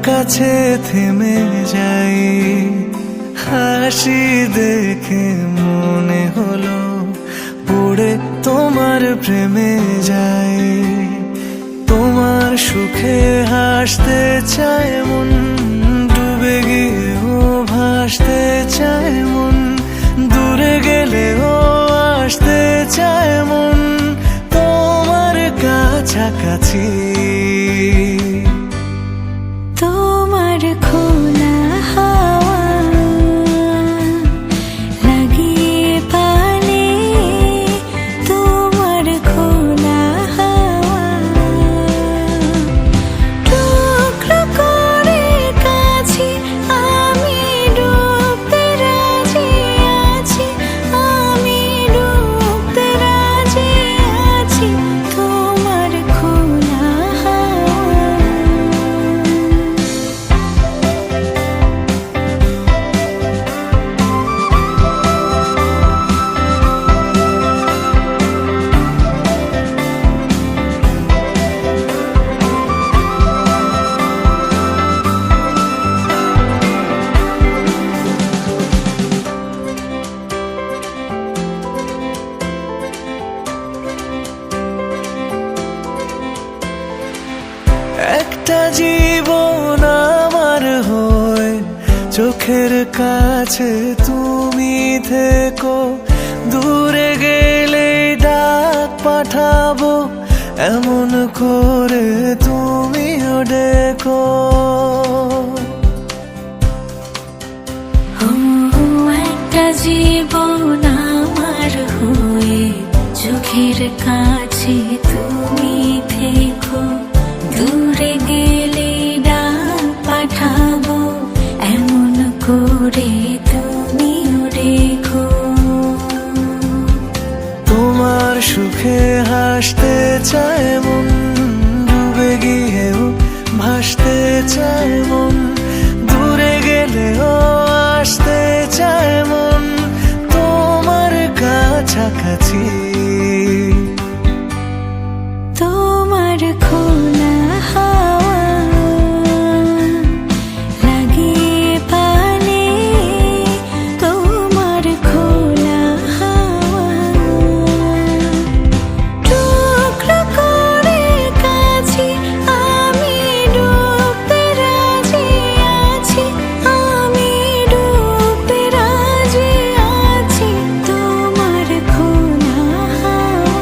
কাছে থেমে যাই, হাসি দেখে মনে হলো পড়ে তোমার প্রেমে যাই। তোমার সুখে হাসতে চায় মন, ডুবে গিয়েও ভাসতে চায় মন, দূরে গেলেও আসতে চায় মন তোমার কাছাকাছি। তোমার খোলা হাওয়া লাগিয়ে পালে, তোমার খোলা হাওয়া টুকরো করে কাছে আমি ডুবতে রাজি আছি, আমি ডুবতে রাজি আছি তোমার খোলা হাওয়া। একটা জীবন আমার হয়ে চোখের কাছে তুমি থেকো, দূরে গেলে ডাক পাঠাবো এমন করে তুমিও ডেকো। একটা জীবন আমার হয়ে চোখের কাছে তুমি থেকো, দূরে গেলে ডাক পাঠাবো এমন করে তুমিও রেখো। তোমার সুখে হাসতে চায় মন, ডুবে গিয়েও ভাসতে চায় মন, দূরে গেলেও আসতে চায় মন তোমার কাছাকাছি। তোমার খোলা হাওয়া লাগিয়ে পালে, তোমার খোলা হাওয়া টুকরো করে কাছে আমি ডুবতে রাজি আছি, আমি ডুবতে রাজি আছি তোমার খোলা হাওয়া।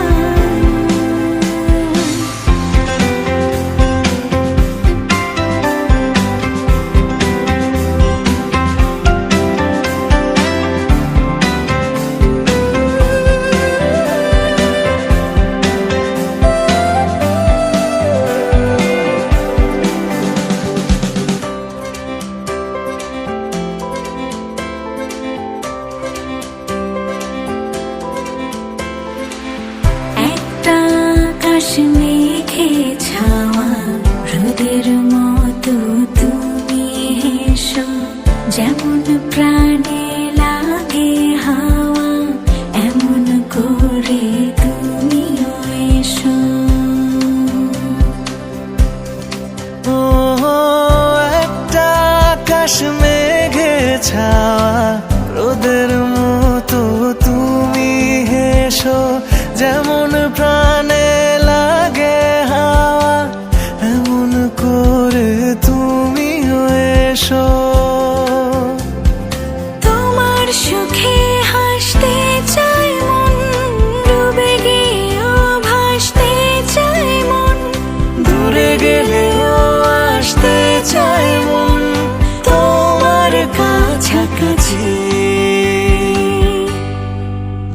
একটা আকাশ মেঘে ছাওয়া রোদের মতো তুমি হেসো, যেমন প্রাণে লাগে হাওয়া এমন করে তুমিও এসো। ও একটা আকাশ মেঘে ছাওয়া রোদের মতো তুমি হেসো, যেমন প্রাণে লাগে হাওয়া এমন করে তুমিও এসো। তোমার সুখে হাসতে চায় মন, ডুবে গিয়েও ভাসতে চায় মন, দূরে গেলেও আসতে চায় মন তোমার কাছাকাছি।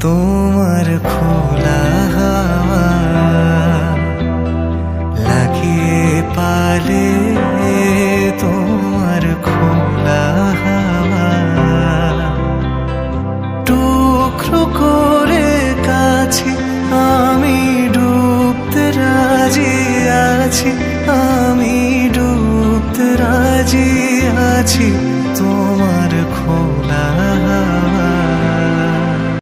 তোমার খোলা হাওয়া লাগিয়ে পালে, তোমার খোলা হাওয়া টুকরো করে কাছে আমি ডুবতে রাজি আছি, আমি ডুবতে রাজি আছি তোমার